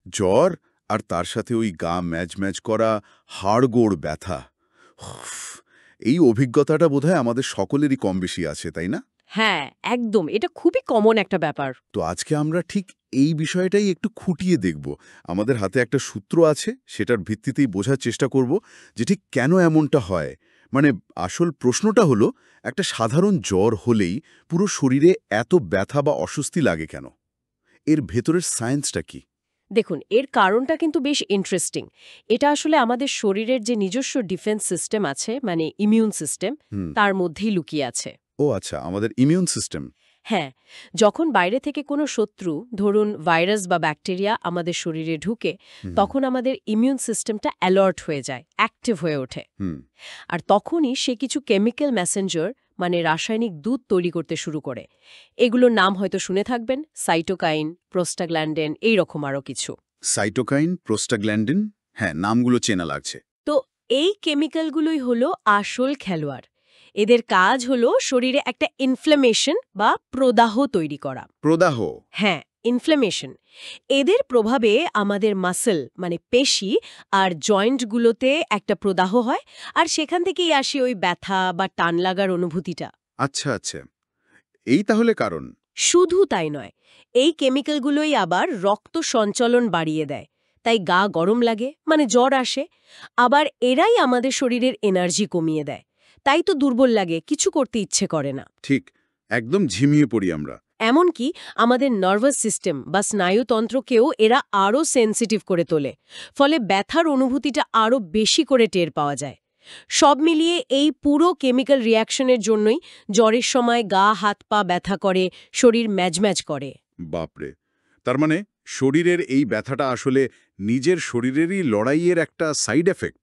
জ্বর আর তার সাথে ওই গা ম্যাজ ম্যাজ করা, হাড়গোড় ব্যথা। উফ, এই অভিজ্ঞতাটা বোধহয় আমাদের সকলেরই কম বেশি আছে, তাই না? হ্যাঁ, একদম। এটা খুবই কমন একটা ব্যাপার। তো আজকে আমরা ঠিক এই বিষয়টাই একটু খুঁটিয়ে দেখব। আমাদের হাতে একটা সূত্র আছে, সেটার ভিত্তিতেই বোঝার চেষ্টা করব যে ঠিক কেন এমনটা হয়। মানে আসল প্রশ্নটা হলো, একটা সাধারণ জ্বর হলেই পুরো শরীরে এত ব্যথা বা অস্বস্তি লাগে কেন? এর ভেতরের সায়েন্সটা কি? দেখুন, এর কারণটা কিন্তু বেশ ইন্টারেস্টিং। এটা আসলে আমাদের শরীরের যে নিজস্ব ডিফেন্স সিস্টেম আছে, মানে ইমিউন সিস্টেম, হুম। তার মধ্যেই লুকিয়ে আছে। ও আচ্ছা, আমাদের ইমিউন সিস্টেম। হ্যাঁ, যখন বাইরে থেকে কোনো শত্রু, ধরুন ভাইরাস বা ব্যাকটেরিয়া আমাদের শরীরে ঢুকে, হুম। তখন আমাদের ইমিউন সিস্টেমটা অ্যালার্ট হয়ে যায়, অ্যাক্টিভ হয়ে ওঠে। হুম। আর তখনই সে কিছু কেমিক্যাল মেসেঞ্জার, মানে রাসায়নিক দূত তৈরি করতে শুরু করে। এগুলোর নাম হয়তো শুনে থাকবেন: সাইটোকাইন, প্রোস্টাগ্ল্যান্ডিন, এইরকম আরও কিছু। সাইটোকাইন, প্রোস্টাগ্ল্যান্ডিন, হ্যাঁ, নামগুলো চেনা লাগছে। তো এই কেমিক্যালগুলোই হলো আসল খেলোয়াড়। এদের কাজ হলো শরীরে একটা ইনফ্ল্যামেশন বা প্রদাহ তৈরি করা। প্রদাহ। হ্যাঁ, ইনফ্ল্যামেশন। এদের প্রভাবে আমাদের মাসল, মানে পেশি আর জয়েন্টগুলোতে একটা প্রদাহ হয়, আর সেখান থেকেই আসে ওই ব্যথা বা টান লাগার অনুভূতিটা। আচ্ছা আচ্ছা, এই তাহলে কারণ। শুধু তাই নয়, এই কেমিক্যালগুলোই আবার রক্ত সঞ্চালন বাড়িয়ে দেয়। তাই গা গরম লাগে, মানে জ্বর আসে। আবার এরাই আমাদের শরীরের এনার্জি কমিয়ে দেয়। তাই তো দুর্বল লাগে, কিছু করতে ইচ্ছে করে না। ঠিক, একদম ঝিমিয়ে পড়ি আমরা। এমনকি আমাদের নার্ভাস সিস্টেম বা স্নায়ুতন্ত্রকেও এরা আরও সেনসিটিভ করে তোলে। ফলে ব্যথার অনুভূতিটা আরও বেশি করে টের পাওয়া যায়। সব মিলিয়ে এই পুরো কেমিক্যাল রিয়াকশনের জন্যই জ্বরের সময় গা হাত পা ব্যথা করে, শরীর ম্যাজম্যাজ করে। বাপরে, তার মানে শরীরের এই ব্যথাটা আসলে নিজের শরীরেরই লড়াইয়ের একটা সাইড এফেক্ট।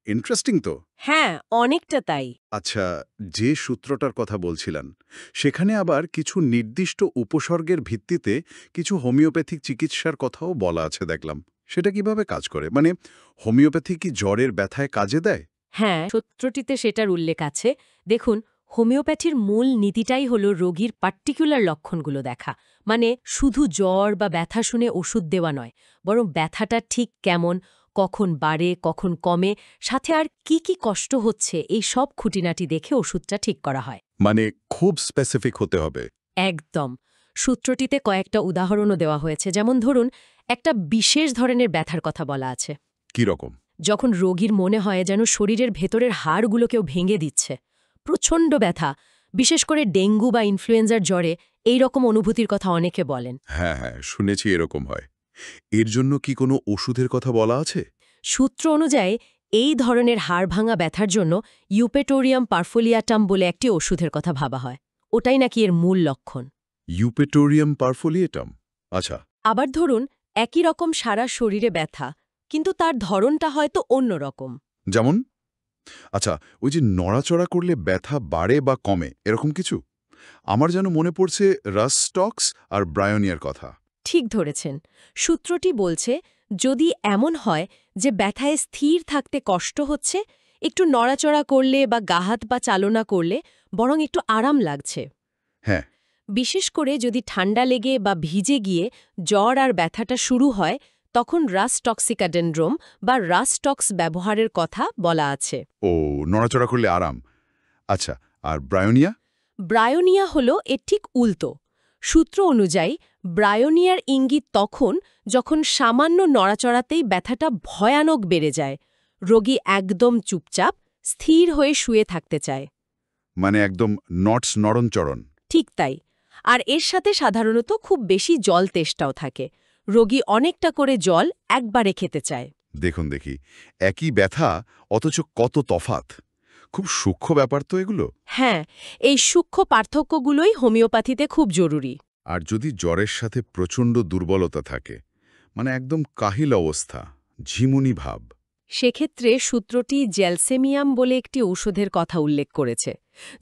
ইন্টারেস্টিং তো। হ্যাঁ, অনেকটা তাই। আচ্ছা, যে সূত্রটার কথা বলছিলেন, সেখানে আবার কিছু নির্দিষ্ট উপসর্গের ভিত্তিতে কিছু হোমিওপ্যাথিক চিকিৎসার কথাও বলা আছে দেখলাম। সেটা কিভাবে কাজ করে? মানে হোমিওপ্যাথি কি জ্বরের ব্যথায় কাজে দেয়? হ্যাঁ, সূত্রটিতে সেটার উল্লেখ আছে। দেখুন, হোমিওপ্যাথির মূল নীতিটাই হলো রোগীর পার্টিকুলার লক্ষণগুলো দেখা। মানে শুধু জ্বর বা ব্যথা শুনে ওষুধ দেওয়া নয়, বরং ব্যথাটা ঠিক কেমন, কখন বাড়ে, কখন কমে, সাথে আর কি কি কষ্ট হচ্ছে, এই সব খুঁটিনাটি দেখে ওষুধটা ঠিক করা হয়। মানে খুব স্পেসিফিক হতে হবে। একদম। সূত্রটিতে কয়েকটা উদাহরণও দেওয়া হয়েছে। যেমন ধরুন, একটা বিশেষ ধরনের ব্যথার কথা বলা আছে। কি রকম? যখন রোগীর মনে হয় যেন শরীরের ভেতরের হাড়গুলো কেউ ভেঙে দিচ্ছে, প্রচণ্ড ব্যথা, বিশেষ করে ডেঙ্গু বা ইনফ্লুয়েঞ্জার জ্বরে এই রকম অনুভূতির কথা অনেকে বলেন। হ্যাঁ হ্যাঁ, শুনেছি এরকম হয়। এর জন্য কি কোনো ওষুধের কথা বলা আছে? সূত্র অনুযায়ী এই ধরনের হাড় ভাঙা ব্যথার জন্য ইউপেটোরিয়াম পারফোলিয়াটাম বলে একটি ওষুধের কথা ভাবা হয়। ওটাই নাকি এর মূল লক্ষণ। Eupatorium perfoliatum. আচ্ছা। আবার ধরুন, একই রকম সারা শরীরে ব্যথা, কিন্তু তার ধরনটা হয়তো অন্য রকম। যেমন? আচ্ছা, ওই যে নড়াচড়া করলে ব্যথা বাড়ে বা কমে, এরকম কিছু? আমার যেন মনে পড়ছে রাস্টক্স আর ব্রায়োনিয়ার কথা। ঠিক ধরেছেন। সূত্রটি বলছে, যদি এমন হয় যে ব্যথায় স্থির থাকতে কষ্ট হচ্ছে, একটু নড়াচড়া করলে বা গাহাত বা চালনা করলে বরং একটু আরাম লাগছে। হ্যাঁ। বিশেষ করে যদি ঠান্ডা লেগে বা ভিজে গিয়ে জ্বর আর ব্যথাটা শুরু হয়, তখন রাস্টক্সিকাডেনড্রোম বা রাস্টক্স ব্যবহারের কথা বলা আছে। ও, নড়াচড়া করলে আরাম। আচ্ছা, আর ব্রায়োনিয়া? ব্রায়োনিয়া হল এর ঠিক উল্টো। সূত্র অনুযায়ী ব্রায়োনিয়ার ইঙ্গিত তখন, যখন সামান্য নড়াচড়াতেই ব্যথাটা ভয়ানক বেড়ে যায়। রোগী একদম চুপচাপ, স্থির হয়ে শুয়ে থাকতে চায়। মানে একদম নটস নড়নচড়ন। ঠিক তাই। আর এর সাথে সাধারণত খুব বেশি জল তেষ্টাও থাকে। রোগী অনেকটা করে জল একবারে খেতে চায়। দেখুন দেখি, একই ব্যথা অথচ কত তফাত। খুব সূক্ষ্ম ব্যাপার তো এগুলো। হ্যাঁ, এই সূক্ষ্ম পার্থক্যগুলোই হোমিওপ্যাথিতে খুব জরুরি। আর যদি জ্বরের সাথে প্রচণ্ড দুর্বলতা থাকে, মানে একদম কাহিল অবস্থা, ঝিমুনি ভাব। সেক্ষেত্রে সূত্রটি জ্যালসেমিয়াম বলে একটি ঔষধের কথা উল্লেখ করেছে।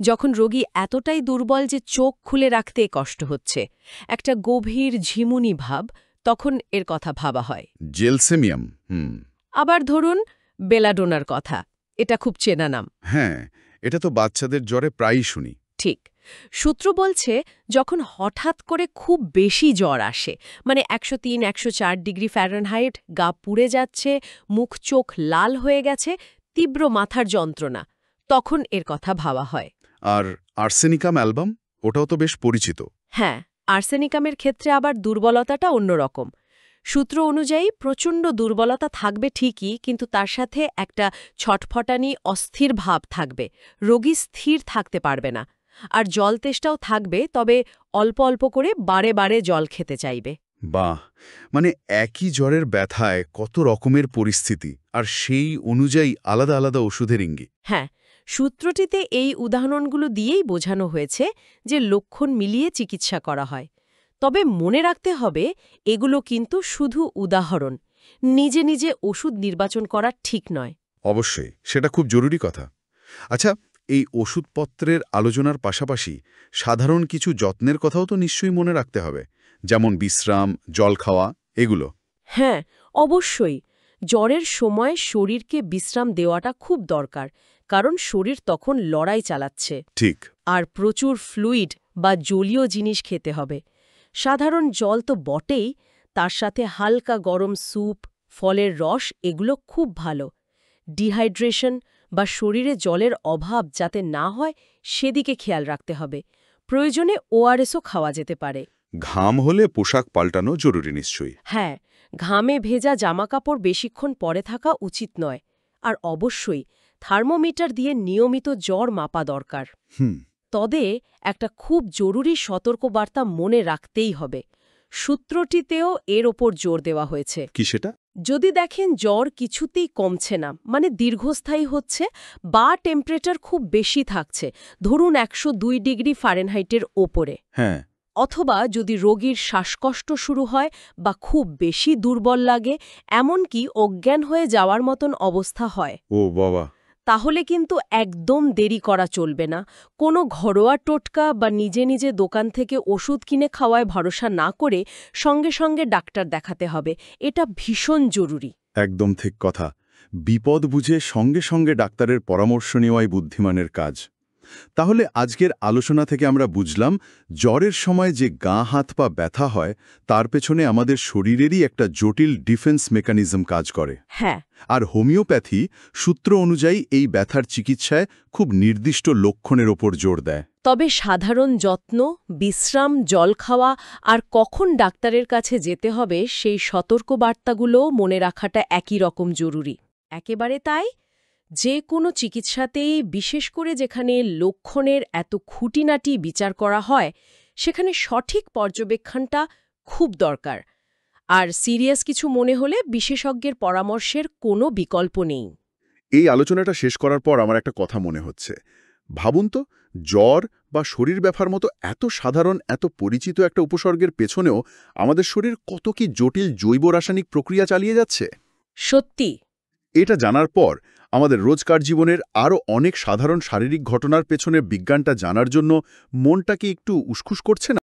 যখন রোগী এতটাই দুর্বল যে চোখ খুলে রাখতে কষ্ট হচ্ছে, একটা গভীর ঝিমুনি ভাব, তখন এর কথা ভাবা হয়। জেলসেমিয়াম। হুম। আবার ধরুন বেলাডোনার কথা। এটা খুব চেনা নাম। হ্যাঁ, এটা তো বাচ্চাদের জ্বরে প্রায়ই শুনি। ঠিক। সূত্র বলছে যখন হঠাৎ করে খুব বেশি জ্বর আসে, মানে 103-104 ডিগ্রি ফ্যারেনহাইট, গা পুড়ে যাচ্ছে, মুখ চোখ লাল হয়ে গেছে, তীব্র মাথার যন্ত্রণা, তখন এর কথা ভাবা হয়। আর আর্সেনিকাম অ্যালবাম, ওটাও তো বেশ পরিচিত। হ্যাঁ, আর্সেনিকামের ক্ষেত্রে আবার দুর্বলতাটা অন্যরকম। সূত্র অনুযায়ী প্রচণ্ড দুর্বলতা থাকবে ঠিকই, কিন্তু তার সাথে একটা ছটফটানি, অস্থির ভাব থাকবে। রোগী স্থির থাকতে পারবে না। আর জল তেষ্টাও থাকবে, তবে অল্প অল্প করে বারে বারে জল খেতে চাইবে। বাহ, মানে একই জ্বরের ব্যথায় কত রকমের পরিস্থিতি, আর সেই অনুযায়ী আলাদা আলাদা ওষুধের ইঙ্গিত। হ্যাঁ, সূত্রটিতে এই উদাহরণগুলো দিয়েই বোঝানো হয়েছে যে লক্ষণ মিলিয়ে চিকিৎসা করা হয়। তবে মনে রাখতে হবে, এগুলো কিন্তু শুধু উদাহরণ। নিজে নিজে ওষুধ নির্বাচন করা ঠিক নয়। অবশ্যই, সেটা খুব জরুরি কথা। আচ্ছা, এই ওষুধপত্রের আলোচনার পাশাপাশি সাধারণ কিছু যত্নের কথাও তো নিশ্চয়ই মনে রাখতে হবে, যেমন বিশ্রাম, জল খাওয়া, এগুলো। হ্যাঁ, অবশ্যই। জ্বরের সময় শরীরকে বিশ্রাম দেওয়াটা খুব দরকার, কারণ শরীর তখন লড়াই চালাচ্ছে। ঠিক। আর প্রচুর ফ্লুইড বা জলীয় জিনিস খেতে হবে। সাধারণ জল তো বটেই, তার সাথে হালকা গরম স্যুপ, ফলের রস, এগুলো খুব ভালো। ডিহাইড্রেশন বা শরীরে জলের অভাব যাতে না হয় সেদিকে খেয়াল রাখতে হবে। প্রয়োজনে ওআরএসও খাওয়া যেতে পারে। ঘাম হলে পোশাক পাল্টানো জরুরি নিশ্চয়ই। হ্যাঁ, ঘামে ভেজা জামাকাপড় বেশিক্ষণ পরে থাকা উচিত নয়। আর অবশ্যই থার্মোমিটার দিয়ে নিয়মিত জ্বর মাপা দরকার। তবে একটা খুব জরুরি সতর্কবার্তা মনে রাখতেই হবে। সূত্রটিতেও এর ওপর জোর দেওয়া হয়েছে। কি সেটা? যদি দেখেন জ্বর কিছুতেই কমছে না, মানে দীর্ঘস্থায়ী হচ্ছে, বা টেম্পারেচার খুব বেশি থাকছে, ধরুন 102 ডিগ্রি ফারেনহাইটের ওপরে, হ্যাঁ, অথবা যদি রোগীর শ্বাসকষ্ট শুরু হয় বা খুব বেশি দুর্বল লাগে, এমনকি অজ্ঞান হয়ে যাওয়ার মতন অবস্থা হয়, ও বাবা, তাহলে কিন্তু একদম দেরি করা চলবে না। কোনো ঘরোয়া টোটকা বা নিজে নিজে দোকান থেকে ওষুধ কিনে খাওয়ায় ভরসা না করে সঙ্গে সঙ্গে ডাক্তার দেখাতে হবে। এটা ভীষণ জরুরি। একদম ঠিক কথা। বিপদ বুঝে সঙ্গে সঙ্গে ডাক্তারের পরামর্শ নেওয়াই বুদ্ধিমানের কাজ। তাহলে আজকের আলোচনা থেকে আমরা বুঝলাম, জ্বরের সময় যে গা হাত পা ব্যথা হয়, তার পেছনে আমাদের শরীরেরই একটা জটিল ডিফেন্স মেকানিজম কাজ করে। হ্যাঁ, আর হোমিওপ্যাথি সূত্র অনুযায়ী এই ব্যথার চিকিৎসায় খুব নির্দিষ্ট লক্ষণের ওপর জোর দেয়। তবে সাধারণ যত্ন, বিশ্রাম, জল খাওয়া আর কখন ডাক্তারের কাছে যেতে হবে সেই সতর্কবার্তাগুলোও মনে রাখাটা একই রকম জরুরি। একেবারে তাই, যে কোনো চিকিৎসাতেই, বিশেষ করে যেখানে লক্ষণের এত খুঁটিনাটি বিচার করা হয়, সেখানে সঠিক পর্যবেক্ষণটা খুব দরকার। আর সিরিয়াস কিছু মনে হলে বিশেষজ্ঞের পরামর্শের কোনো বিকল্প নেই। এই আলোচনাটা শেষ করার পর আমার একটা কথা মনে হচ্ছে। ভাবুন তো, জ্বর বা শরীর ব্যথার মতো এত সাধারণ, এত পরিচিত একটা উপসর্গের পেছনেও আমাদের শরীর কত কি জটিল জৈব রাসায়নিক প্রক্রিয়া চালিয়ে যাচ্ছে। সত্যি। এটা জানার পর আমাদের রোজকার জীবনের আরও অনেক সাধারণ শারীরিক ঘটনার পেছনে বিজ্ঞানটা জানার জন্য মনটাকে একটু উসখুস করছে না?